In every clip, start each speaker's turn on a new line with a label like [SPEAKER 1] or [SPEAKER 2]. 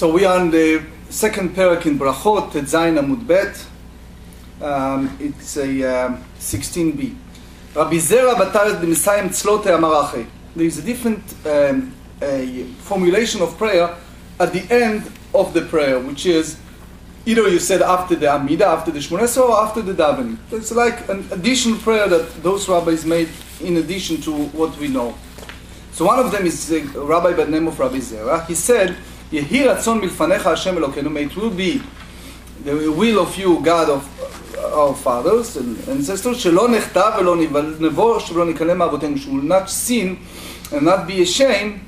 [SPEAKER 1] So we are on the second parak in Berachot, Zayin Amud Bet. It's a 16b. Rabbi Zera bataret b'misayim tzlot ha'amarache. There is a different formulation of prayer at the end of the prayer, which is either you said after the Amidah, after the Shema, or after the davening. It's like an additional prayer that those rabbis made in addition to what we know. So one of them is a rabbi by the name of Rabbi Zera. He said, Yehi ratzon milfanecha Hashem Elokeinu, may it will be the will of you, God of our fathers and ancestors, shelo nechtav velo nevo shelo nikalem avotenu, should not sin and not be ashamed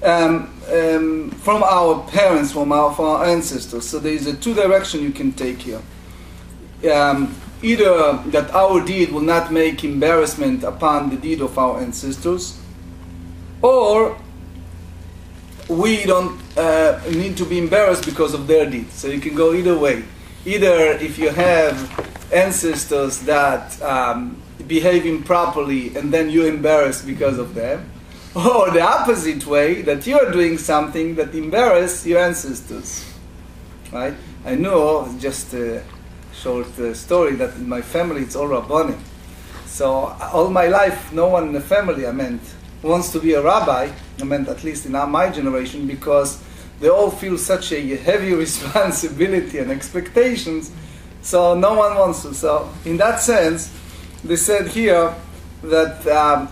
[SPEAKER 1] from our parents, from our ancestors. So there is a two direction you can take here. Either that our deed will not make embarrassment upon the deed of our ancestors, or we don't need to be embarrassed because of their deeds. So you can go either way. Either if you have ancestors that behave improperly and then you're embarrassed because of them, or the opposite way, that you're doing something that embarrasses your ancestors. Right? I know, just a short story, that in my family it's all Rabbanim. So all my life, no one in the family, wants to be a rabbi, at least in my generation, because they all feel such a heavy responsibility and expectations, so no one wants to. So in that sense, they said here that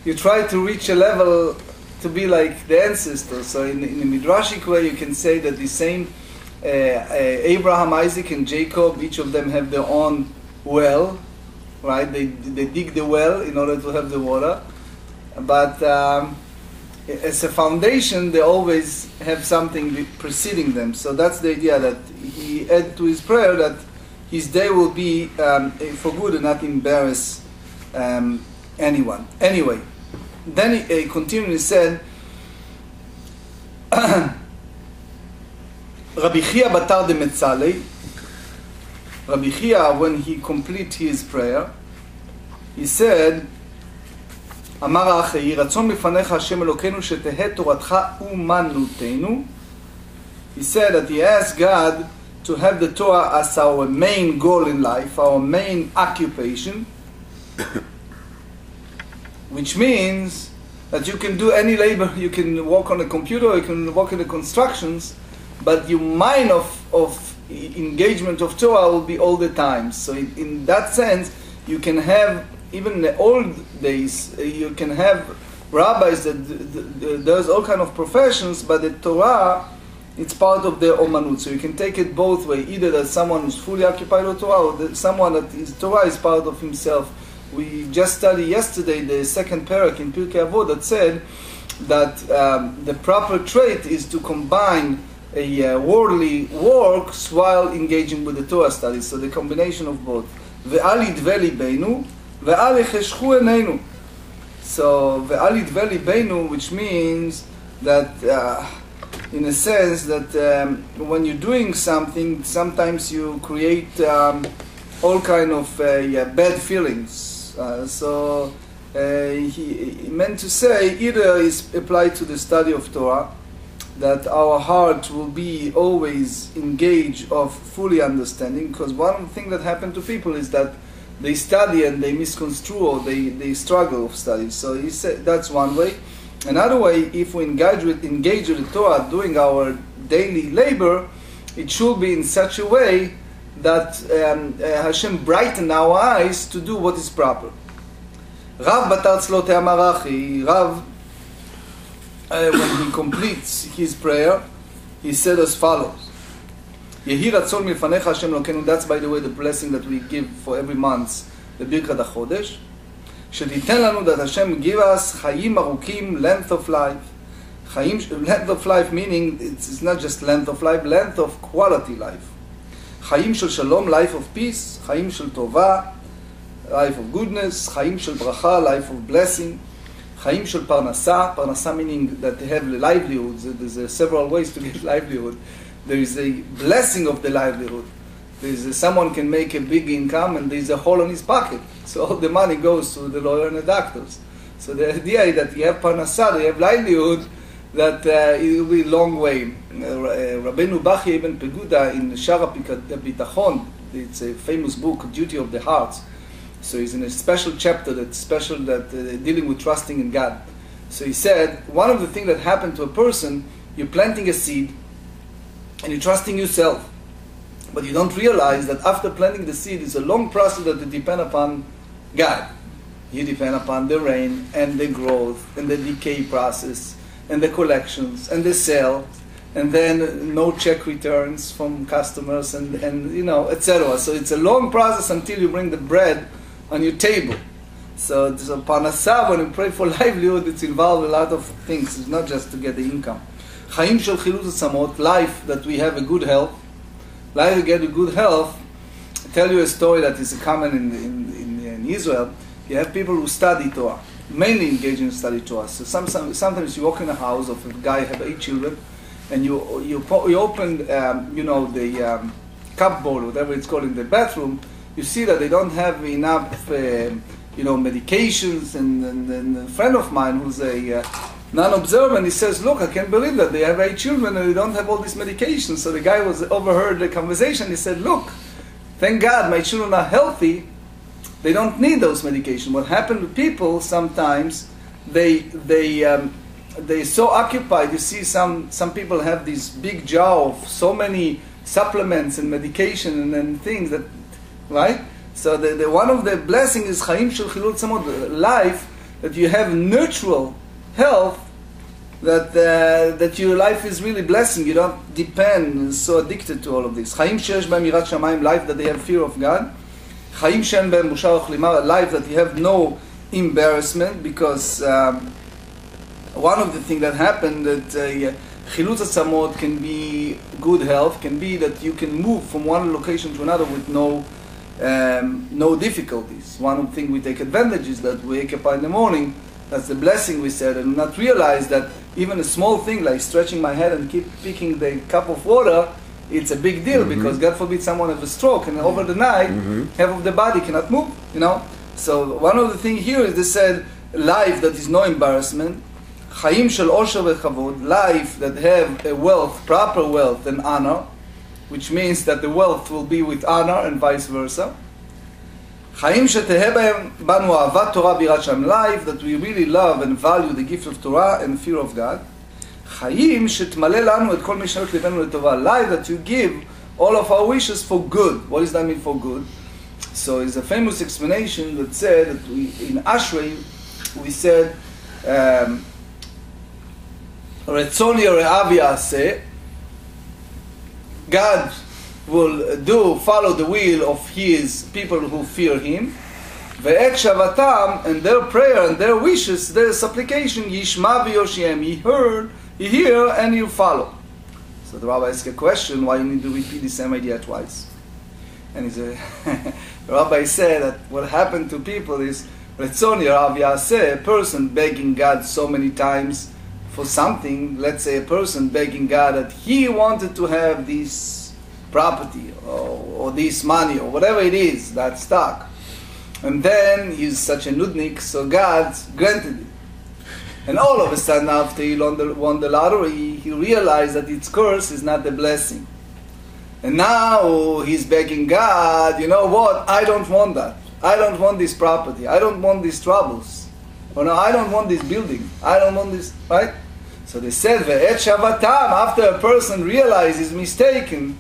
[SPEAKER 1] you try to reach a level to be like the ancestors. So in a Midrashic way, you can say that the same Abraham, Isaac, and Jacob, each of them have their own well, right? They dig the well in order to have the water. But as a foundation, they always have something preceding them. So that's the idea, that he add to his prayer that his day will be for good and not embarrass anyone. Anyway, then he continually said, Rabbi Chia batar de metzalei. Rabbi Chia, when he complete his prayer, he said, אמר האחי, רצון בפניך השם אלוקינו שתהא תורתך אומנותנו. He said that he asked God to have the Torah as our main goal in life, our main occupation, which means that you can do any labor, you can work on a computer, you can work in the constructions, but your mind of engagement of Torah will be all the time. So in that sense, you can have, even in the old days, you can have rabbis that there's all kind of professions, but the Torah, it's part of their omanut. So you can take it both ways. Either that someone is fully occupied with Torah, or that someone that is Torah is part of himself. We just studied yesterday the second parak in Pirkei Avot that said that the proper trait is to combine a worldly works while engaging with the Torah studies. So the combination of both. Ve'al yidve libeinu, ve'al yecheshchu einenu. So ve'al yidve libeinu, which means that in a sense that when you're doing something, sometimes you create all kind of bad feelings. So he meant to say, either is applied to the study of Torah, that our heart will be always engaged of fully understanding, because one thing that happened to people is that they study and they misconstrue, or they struggle with study. So he said that's one way. Another way, if we engage with the Torah doing our daily labor, it should be in such a way that Hashem brighten our eyes to do what is proper. Rav batar tzlot ha'amarachi, Rav, when he completes his prayer, he said as follows: Yehi ratzon milfanecha Hashem Elokeinu. That's, by the way, the blessing that we give for every month, the Birkat HaChodesh. Shetiten lanu, that Hashem give us chayim arukim, length of life. Length of life meaning it's not just length of life, length of quality life. Chayim shel shalom, life of peace. Chayim shel tova, life of goodness. Chayim shel bracha, life of blessing. Chayim shel parnasa meaning that they have livelihoods. There's several ways to get livelihood. There is a blessing of the livelihood. Someone can make a big income and there's a hole in his pocket. So all the money goes to the lawyer and the doctors. So the idea is that you have parnasa, you have livelihood, that it will be a long way. Rabbeinu Bachya ibn Peguda in Shara Bitachon, it's a famous book, Duty of the Heart. So he's in a special chapter that's special, that dealing with trusting in God. So he said, one of the things that happened to a person, you're planting a seed and you're trusting yourself, but you don't realize that after planting the seed, it's a long process that you depend upon God. You depend upon the rain and the growth and the decay process and the collections and the sale, and then no check returns from customers and you know, etc. So it's a long process until you bring the bread on your table. So it's a parnassah, when you pray for livelihood, it's involved a lot of things. It's not just to get the income. Chaim shel chilut atzamot, life that we have a good health. Life to get a good health. I'll tell you a story that is common in Israel. You have people who study Torah, mainly engage in study Torah. So sometimes you walk in a house of a guy have 8 children, and you open you know, the cupboard, whatever it's called, in the bathroom. You see that they don't have enough you know, medications, and a friend of mine who's a non-observant, he says, look, I can't believe that they have 8 children and they don't have all these medications. So the guy overheard the conversation. He said, look, thank God my children are healthy. They don't need those medications. What happened to people sometimes, they're so occupied. You see some people have this big jar of so many supplements and medication and things that, right? So the one of the blessings is Chaim shel chilul tzamot, life, that you have natural health, that your life is really blessing. You don't depend, so addicted to all of this. Chaim sheyesh b'hem yirat shamayim, life that they have fear of God. Chaim she'en b'hem bushah uchlima, a life that you have no embarrassment, because one of the things that happened, that chilut atzamot can be good health, can be that you can move from one location to another with no difficulties. One thing we take advantage is that we wake up in the morning, that's the blessing we said, and not realize that even a small thing like stretching my head and keep picking the cup of water, it's a big deal, because God forbid someone have a stroke and over the night half of the body cannot move, you know. So one of the things here is they said life that is no embarrassment, Chaim shel osher v'chavod, life that have a wealth, proper wealth and honor, which means that the wealth will be with honor and vice versa. Chaim sheteheh banu ahavat Torah v'yirat Hashem, life that we really love and value the gift of Torah and fear of God. Chaim shetmale lanu et kol mishnayot libenu letovah, life that you give all of our wishes for good. What does that mean, for good? So it's a famous explanation that said that in Ashrei we said Retzoni re'av ya'aseh, God will follow the will of His people who fear Him. Ve'ek shavatam, and their prayer and their wishes, their supplication, yishma v'yoshem, He hear and you follow. So the rabbi asked a question, why you need to repeat the same idea twice? And the rabbi said that what happened to people is, Retzoni re'av ya'aseh, a person begging God so many times for something. Let's say a person begging God that he wanted to have this property or this money or whatever it is, that stock, and then he's such a nudnik, so God granted it, and all of a sudden after he won the lottery, he realized that its curse is not the blessing, and now he's begging God, you know what, I don't want that, I don't want this property, I don't want these troubles, or no, I don't want this building, I don't want this, right? So they said, ve'et shavatam, after a person realizes he's mistaken,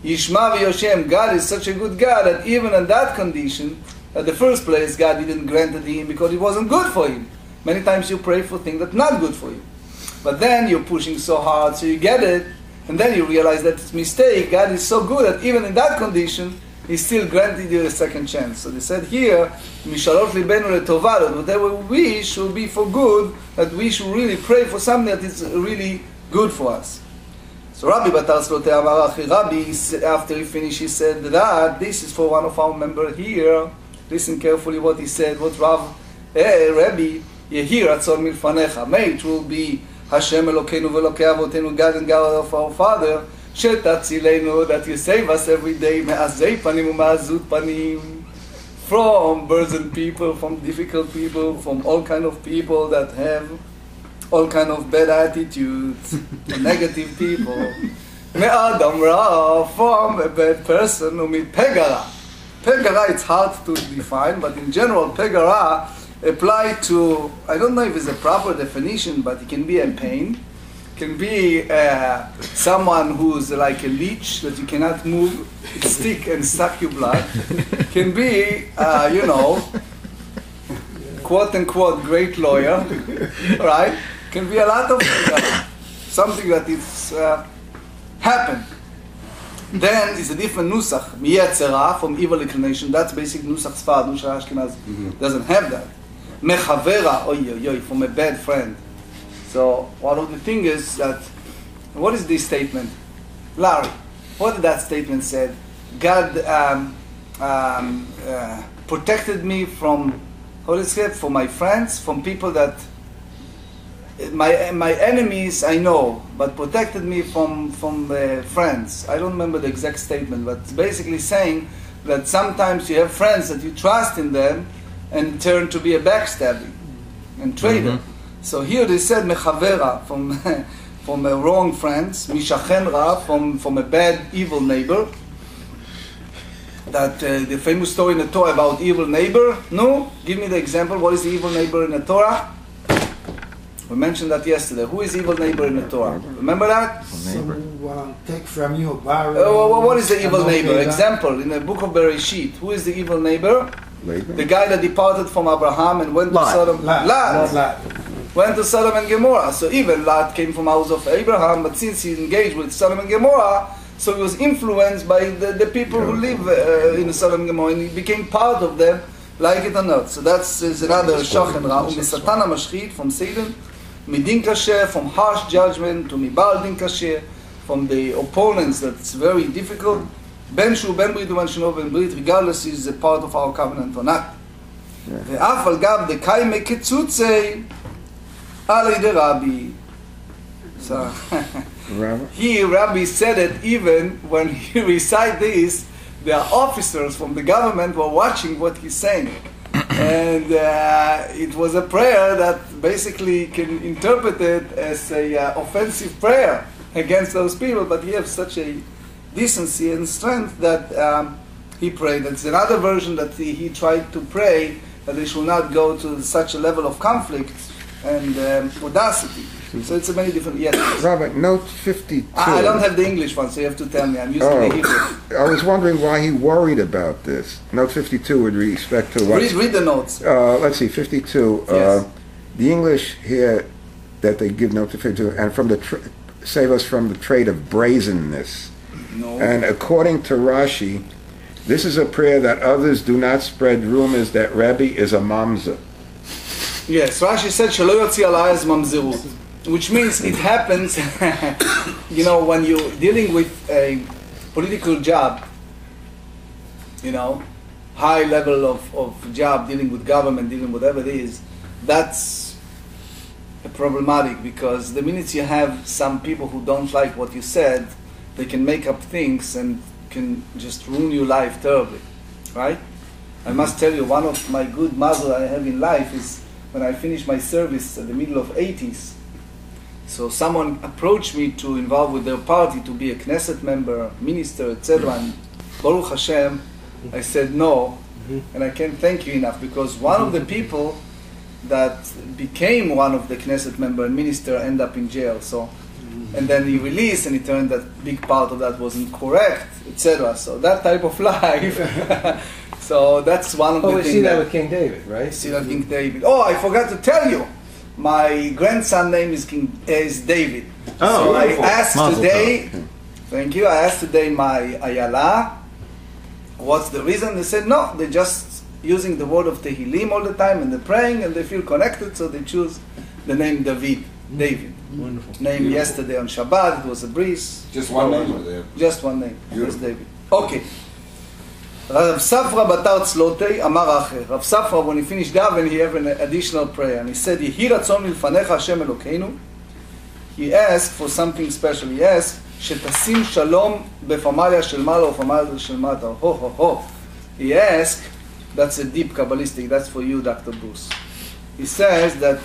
[SPEAKER 1] Yishma v'yoshem, God is such a good God that even in that condition, at the first place, God didn't grant it to him because it wasn't good for him. Many times you pray for things that are not good for you. But then you're pushing so hard, so you get it, and then you realize that it's a mistake. God is so good that even in that condition, He still granted you a second chance. So they said here, Mishalot libenu letovah, that whatever we wish will be for good, that we should really pray for something that is really good for us. So Rabbi Batar Slote Amarachi, Rabbi, after he finished, he said that this is for one of our members here. Listen carefully what he said, what Rabbi, Yehi Ratzon Milfanecha, may it will be Hashem Elokeinu Velokei Avotenu, God and God of our Father, Shetatzilenu, that you save us every day, Me'azei Panim U'Ma'azut Panim, from burdened people, from difficult people, from all kind of people that have all kind of bad attitudes, negative people. Me'adam ra, from a bad person, pegara. Pegara, it's hard to define, but in general, pegara apply to, I don't know if it's a proper definition, but it can be a pain, can be someone who's like a leech that you cannot move, stick and suck your blood, can be, quote unquote great lawyer, right? Can be a lot of something that is happened. Then it's a different nusach, miyetzera, from evil inclination. That's basic nusach Sfard. Nusach Ashkenaz doesn't have that. Mechavera, from a bad friend. So one of the things is that, what is this statement? Larry, what did that statement say? God protected me from, from my friends, from people that, my enemies I know, but protected me from friends. I don't remember the exact statement, but it's basically saying that sometimes you have friends that you trust in them and turn to be a backstabbing and traitor. So here they said mechavera, from a wrong friends, mishachenra, from a bad evil neighbor. That the famous story in the Torah about evil neighbor. No, give me the example. What is the evil neighbor in the Torah? We mentioned that yesterday. Who is evil neighbor in the Torah? Remember that?
[SPEAKER 2] Someone take from you, borrow.
[SPEAKER 1] What is the evil neighbor? Example, in the book of Bereshit, who is the evil neighbor?
[SPEAKER 3] Laban?
[SPEAKER 1] The guy that departed from Abraham and went to Sodom. Lot. Went to Sodom and Gemarah. So even Lot came from house of Abraham, but since he engaged with Sodom and Gemarah, so he was influenced by the people who live in Sodom and Gemarah, and he became part of them, like it or not. So that's another Shachen Ra. U'misatana mashchit, from Satan. Midin kasher, from harsh judgment, to mibal din kasher, from the opponents, that's very difficult. Ben shu ben brit u'ben sheno ben brit, regardless is a part of our covenant or not. Ve'af al gav dekai meketzutzei alei de Rabbi. So here Rabbi said it even when he recite this, there are officers from the government who are watching what he's saying. And it was a prayer that basically can interpret it as a offensive prayer against those people, but he has such a decency and strength that he prayed. That's another version that he tried to pray that they should not go to such a level of conflict and audacity. So it's a many different, yes.
[SPEAKER 3] Robert, note 52.
[SPEAKER 1] I don't have the English one, so you have to tell me. I'm using the Hebrew.
[SPEAKER 3] I was wondering why he worried about this. Note 52 with respect to what...
[SPEAKER 1] Read the notes.
[SPEAKER 3] Let's see, 52.
[SPEAKER 1] Yes.
[SPEAKER 3] The English here that they give note to 52, and from the save us from the trait of brazenness.
[SPEAKER 1] No.
[SPEAKER 3] And according to Rashi, this is a prayer that others do not spread rumors that Rabbi is a mamzer.
[SPEAKER 1] Yes, Rashi said, "Shelo yotzi alai az mamzerut," which means it happens, when you're dealing with a political job, high level of job, dealing with government, dealing with whatever it is, that's problematic, because the minute you have some people who don't like what you said, they can make up things and can just ruin your life terribly, right? I must tell you, one of my good mazel I have in life is when I finished my service in the middle of 80s. So someone approached me to involve with their party to be a Knesset member, minister, etc. And Baruch Hashem, I said no, and I can't thank you enough, because one of the people that became one of the Knesset member and minister ended up in jail. So, and then he released, and it turned that big part of that wasn't correct, etc. So that type of life. So that's one of the things.
[SPEAKER 4] We see that with King David, right?
[SPEAKER 1] See that King David. Oh, I forgot to tell you. My grandson name is David.
[SPEAKER 4] Oh,
[SPEAKER 1] so I
[SPEAKER 4] wonderful.
[SPEAKER 1] asked
[SPEAKER 4] Mazel
[SPEAKER 1] today, thank you, I asked today my Ayala, what's the reason? They said, no, they're just using the word of Tehillim all the time, and they're praying, and they feel connected, so they choose the name David.
[SPEAKER 4] Wonderful.
[SPEAKER 1] Name yesterday on Shabbat, it was a breeze.
[SPEAKER 5] Just one name there.
[SPEAKER 1] Just one name, just David. Okay. Rav Safra Batar Tzlotei Amar Acher. Rav Safra, when he finished daven, he had an additional prayer, and he said, Yehi ratzon milfanecha Hashem Elokeinu. He asked for something special. He asked, Shetasim shalom befamalia shel mala ufamalia shel mata. Ho ho ho. He asked, that's a deep Kabbalistic, that's for you, Dr. Bruce. He says that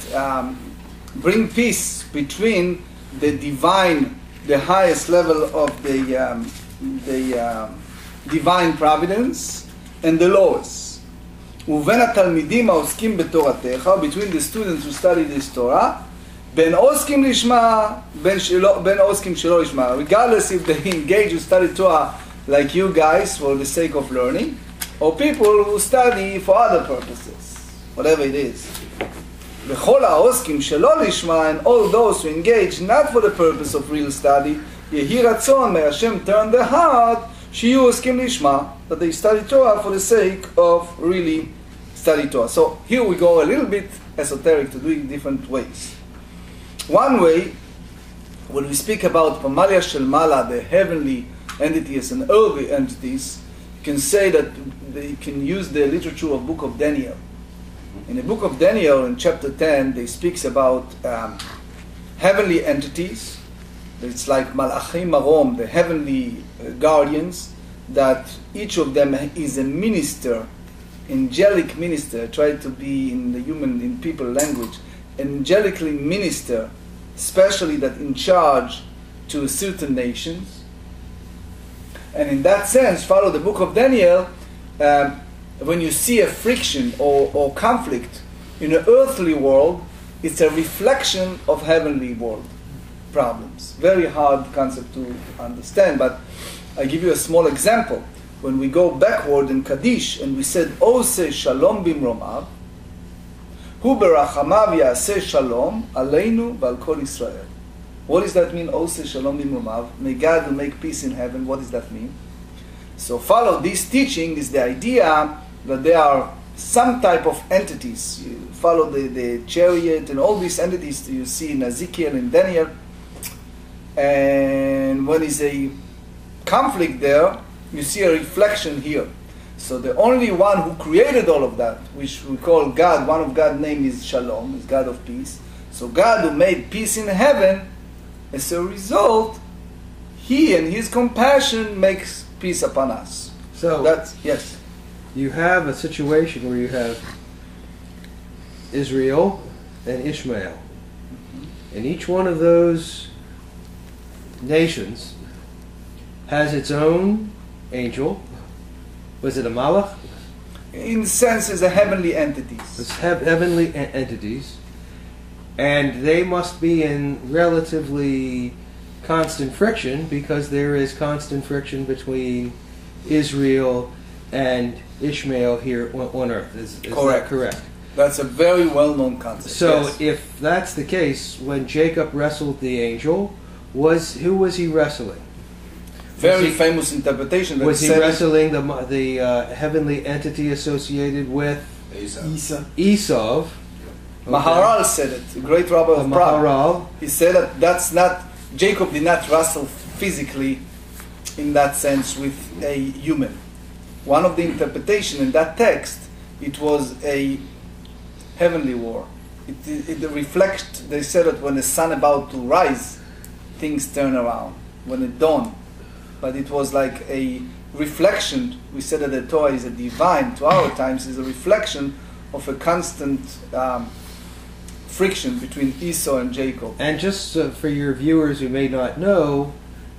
[SPEAKER 1] bring peace between the divine, the highest level of the divine providence, and the lowest. ובין התלמידים העוסקים בתורתך, between the students who study this Torah, בין עוסקים לשמה, בין עוסקים שלא לשמה, regardless if they engage to study Torah like you guys for the sake of learning, or people who study for other purposes, whatever it is. וכל העוסקים שלא לשמה, and all those who engage not for the purpose of real study, יהי רצון, may Hashem turn their heart, שיהיו עוסקים לשמה, that they study Torah for the sake of really study Torah. So here we go a little bit esoteric to do it different ways. One way, when we speak about Pamalia Shel Mala, the heavenly entities and earthly entities, you can say that they can use the literature of Book of Daniel. In the Book of Daniel, in chapter 10, they speaks about heavenly entities. It's like Malachim Marom, the heavenly guardians, that each of them is a minister, angelic minister, try to be in people language, angelically minister, especially that in charge to certain nations. And in that sense, follow the Book of Daniel, when you see a friction or conflict in an earthly world, it's a reflection of heavenly world problems. Very hard concept to understand, but I give you a small example. When we go backward in Kaddish and we said, Ose Shalom Bimromav, Hu Berachamav Yaseh Shalom Aleinu V'al Kol Israel. What does that mean, Ose Shalom Bimromav? May God will make peace in heaven. What does that mean? So follow this teaching is the idea that there are some type of entities. You follow the chariot and all these entities that you see in Ezekiel and Daniel. And when is a conflict there, you see a reflection here. So the only one who created all of that, which we call God, one of God's name is Shalom, is God of peace. So God who made peace in heaven, as a result, He and His compassion makes peace upon us.
[SPEAKER 4] So
[SPEAKER 1] that's, yes.
[SPEAKER 4] You have a situation where you have Israel and Ishmael. And each one of those nations has its own angel. Was it a malach?
[SPEAKER 1] In a sense, it's a heavenly entities.
[SPEAKER 4] It's heavenly entities. And they must be in relatively constant friction because there is constant friction between Israel and Ishmael here on earth. Is that correct?
[SPEAKER 1] That's a very well-known concept.
[SPEAKER 4] So
[SPEAKER 1] yes.
[SPEAKER 4] If that's the case, when Jacob wrestled the angel, who was he wrestling?
[SPEAKER 1] Very famous interpretation.
[SPEAKER 4] Was he wrestling the heavenly entity associated with Esau? Okay.
[SPEAKER 1] Maharal said it, the great rabbi of Prague.
[SPEAKER 4] Maharal.
[SPEAKER 1] He said that that's not, Jacob did not wrestle physically in that sense with a human. One of the interpretation in that text, it was a heavenly war. It reflects, they said that when the sun about to rise, things turn around, when it dawn. But it was like a reflection. We said that the Torah is a divine, to our times, is a reflection of a constant friction between Esau and Jacob.
[SPEAKER 4] And just for your viewers who may not know,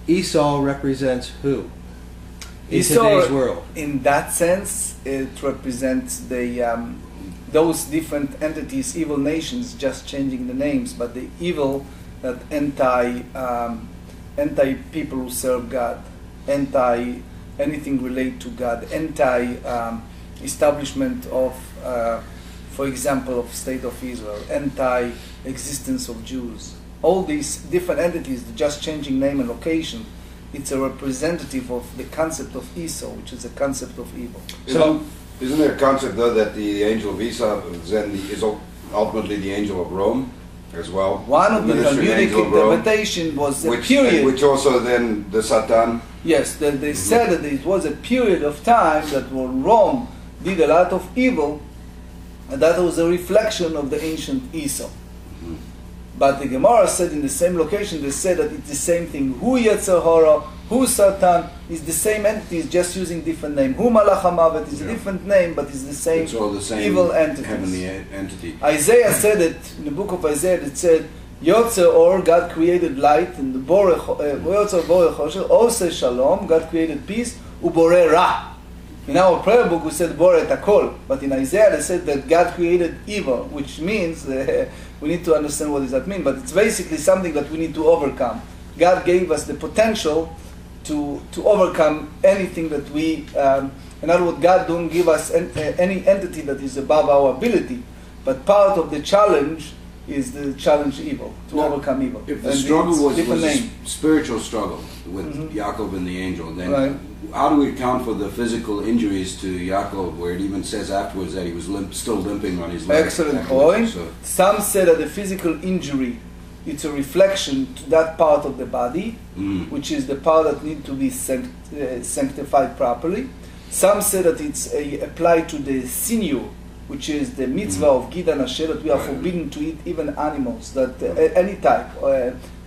[SPEAKER 4] Esau represents who? In today's world.
[SPEAKER 1] In that sense, it represents the those different entities, evil nations, just changing the names, but the evil that anti people who serve God, anti anything related to God, anti establishment of, for example, of State of Israel, anti existence of Jews. All these different entities, just changing name and location, it's a representative of the concept of Esau, which is a concept of evil.
[SPEAKER 5] So, isn't there a concept though that the angel of Esau then is ultimately the angel of Rome as well?
[SPEAKER 1] One of the Talmudic interpretation was a period,
[SPEAKER 5] which also then the Satan.
[SPEAKER 1] Yes, they said that it was a period of time that when Rome did a lot of evil, and that was a reflection of the ancient Esau. But the Gemarah said in the same location, they said that it's the same thing. Hu Yetzer Hara, Hu Satan is the same entity, is just using different name. Hu Malach HaMavet is a different name, but it's the same,
[SPEAKER 5] It's all the same
[SPEAKER 1] evil entities.
[SPEAKER 5] heavenly entity.
[SPEAKER 1] Isaiah said it, in the book of Isaiah, it said, Yotze Or, God created light, and the Yotze Boreh Chosher, Ose Shalom, God created peace, Uboreh Ra. In our prayer book we said Boreh Takol, but in Isaiah they said that God created evil, which means, we need to understand what does that mean, but it's basically something that we need to overcome. God gave us the potential to overcome anything that we, in other words, God don't give us any entity that is above our ability, but part of the challenge is the challenge evil, to overcome evil.
[SPEAKER 5] If the struggle was a
[SPEAKER 1] name.
[SPEAKER 5] spiritual struggle with Yaakov and the angel, then
[SPEAKER 1] Right.
[SPEAKER 5] how do we account for the physical injuries to Yaakov, where it even says afterwards that he was still limping on his leg?
[SPEAKER 1] Excellent point. Some say that the physical injury, it's a reflection to that part of the body, which is the part that needs to be sanctified properly. Some say that it's applied to the sinew, which is the mitzvah of Gid and Asher, that we are forbidden to eat even animals, that any type,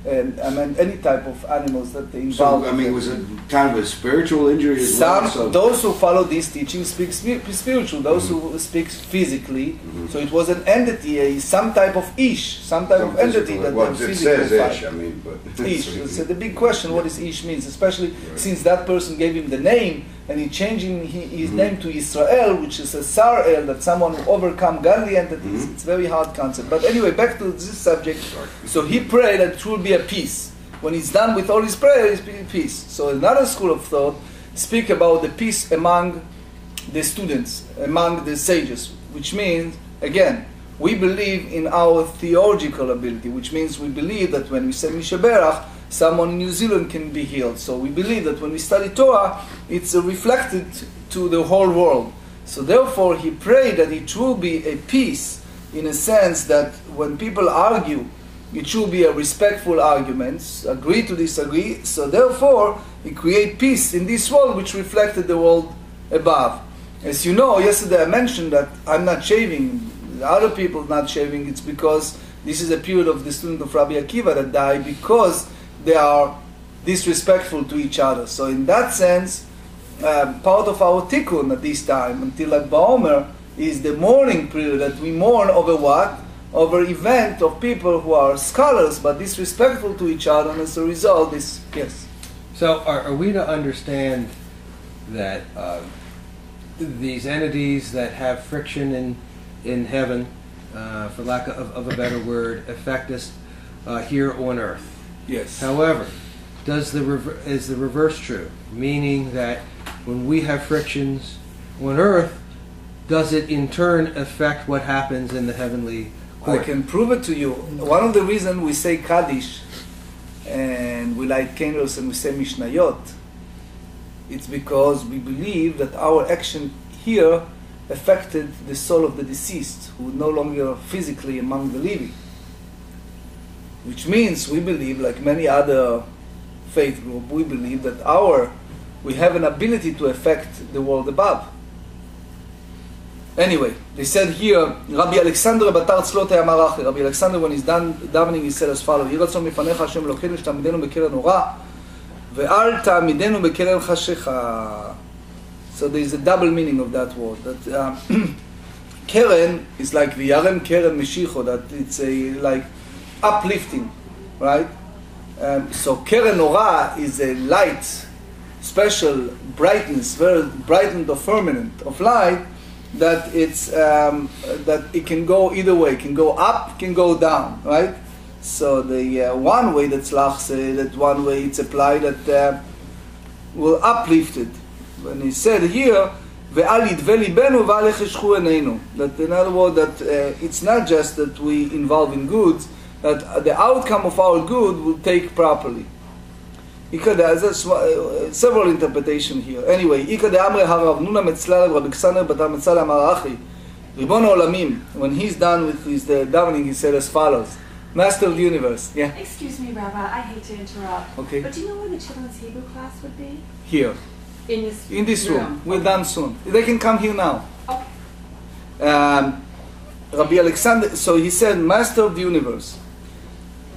[SPEAKER 1] any type of animals that they involve.
[SPEAKER 5] So, I mean, was it kind of a spiritual injury as well? So
[SPEAKER 1] Those who follow this teaching speak spiritual, those who speak physically. So it was an entity, some type of ish, some type of entity that
[SPEAKER 5] well,
[SPEAKER 1] they
[SPEAKER 5] it
[SPEAKER 1] physically
[SPEAKER 5] says
[SPEAKER 1] fight.
[SPEAKER 5] ish, I mean, but
[SPEAKER 1] Ish. So the big question, what is ish means, especially since that person gave him the name, and he changing his name to Israel, which is a Sar'el, that someone who overcome godly entities. It's a very hard concept. But anyway, back to this subject. So he prayed that it will be a peace. When he's done with all his prayer, it's peace. So another school of thought speak about the peace among the students, among the sages, which means, again, we believe in our theological ability, which means we believe that when we say Mishaberach, someone in New Zealand can be healed. So we believe that when we study Torah, it's reflected to the whole world. So therefore, he prayed that it will be a peace, in a sense that when people argue, it should be a respectful argument, agree to disagree. So therefore, he create peace in this world, which reflected the world above. As you know, yesterday I mentioned that I'm not shaving, the other people not shaving. It's because this is a period of the student of Rabbi Akiva that died because they are disrespectful to each other. So in that sense, part of our tikkun at this time, until Lag BaOmer, is the mourning period, that we mourn over what? Over event of people who are scholars but disrespectful to each other, and as a result, this, yes.
[SPEAKER 4] So are we to understand that these entities that have friction in heaven, for lack of a better word, affect us here on earth?
[SPEAKER 1] Yes.
[SPEAKER 4] However, is the reverse true? Meaning that when we have frictions on earth, does it in turn affect what happens in the heavenly court?
[SPEAKER 1] I can prove it to you. One of the reasons we say Kaddish and we light candles and we say Mishnayot, it's because we believe that our action here affected the soul of the deceased, who no longer physically among the living. Which means we believe, like many other faith groups, we believe that we have an ability to affect the world above. Anyway, they said here, Rabbi Alexander Batar Tzlot Amarachi. Rabbi Alexander, when he's done davening, he said as follows: Yhi ratzon mifanecha Hashem Elokeinu sh'ta'amidenu b'keren ora, ve'al ta'amidenu b'keren chashecha. So there is a double meaning of that word. That keren is like v'yarem keren meshicho. That it's a like uplifting, right? So keren ora is a light, special brightness, very brightened or firmament of light. That it's that it can go either way, can go up, can go down, right? So the one way that's lachse, that one way it's applied that will uplift it. When he said here, ve'al yidve libenu ve'al yecheshchu eineinu, that in other words that it's not just that we involve in goods, that the outcome of our good will take properly. There's several interpretations here. Anyway, when he's done with his davening, he said as follows: Master of the universe. Yeah.
[SPEAKER 6] Excuse me, Rabbi, I hate to interrupt.
[SPEAKER 1] Okay.
[SPEAKER 6] But do you know where the children's Hebrew class would be?
[SPEAKER 1] Here.
[SPEAKER 6] In
[SPEAKER 1] this room. We're done soon. They can come here now.
[SPEAKER 6] Okay.
[SPEAKER 1] Rabbi Alexander, so he said, Master of the universe.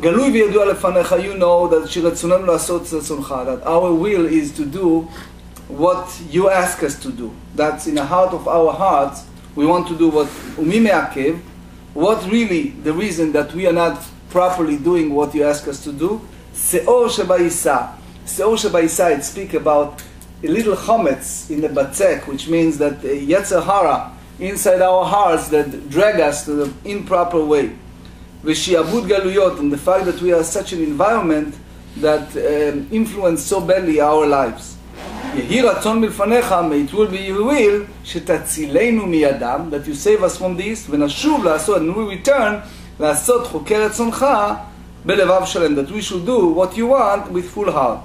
[SPEAKER 1] גלוי וידוע לפניך, you know that שרצוננו לעשות רצונך, that our will is to do what you ask us to do. That's in the heart of our hearts, we want to do what ומי מעכב, what really the reason that we are not properly doing what you ask us to do, שאור שבעיסה. שאור שבעיסה, it speak about a little chometz in the batzek, which means that yetzer hara inside our hearts that drag us to the improper way. V'shiabud galuyot, and the fact that we are such an environment that influence so badly our lives. Yehi ratzon milfanecha, may it will be your will, שתצילנו מידם, that you save us from this, ונשוב לעשות, and we return, לעשות חוקי רצונך בלבב שלם, that we should do what you want with full heart.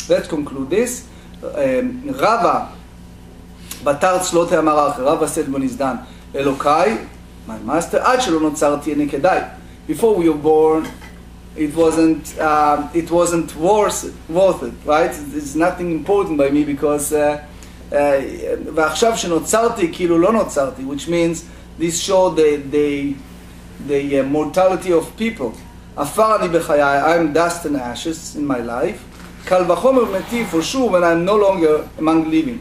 [SPEAKER 1] Let's conclude this. Rava, בתר צלותי המערך, Rava said when he's done, אלוקיי, my master, עד שלא נוצרתי אני כדאי. Before we were born, it wasn't worth it, right? It's nothing important by me because ועכשיו שנוצרתי, כאילו לא נוצרתי, which means this showed the mortality of people. עפר אני בחיי, I'm dust and ashes in my life. קל וחומר מתי, for sure, when I'm no longer among living.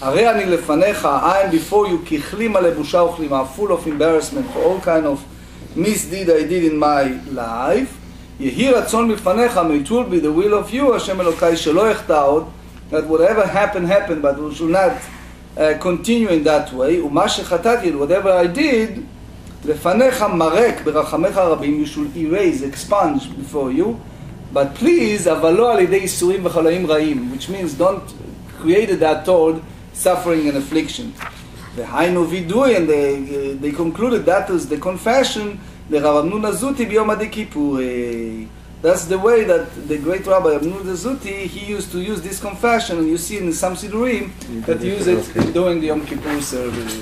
[SPEAKER 1] הרי אני לפניך, I am before you, ככלימה לבושה וכלימה, full of embarrassment for all kind of misdeed I did in my life. יהי רצון מלפניך, may it will be the will of you, השם אלוקי, שלא יחטא עוד, that whatever happened, but we should not continue in that way, ומה שחטאתי, whatever I did, לפניך מרק ברחמך הרבים, you should erase, expunge before you, but please, אבל לא על ידי איסורים וחלאים רעים, which means don't create that toward suffering and affliction. והיינו וידוי, and they concluded that was the confession, לרב אמנון הזוטי ביום הדקיפורי. That's the way that the great Rabbi Amnun Zuti, he used to use this confession, and you see in some Sidurim that use it during the Yom Kippur service.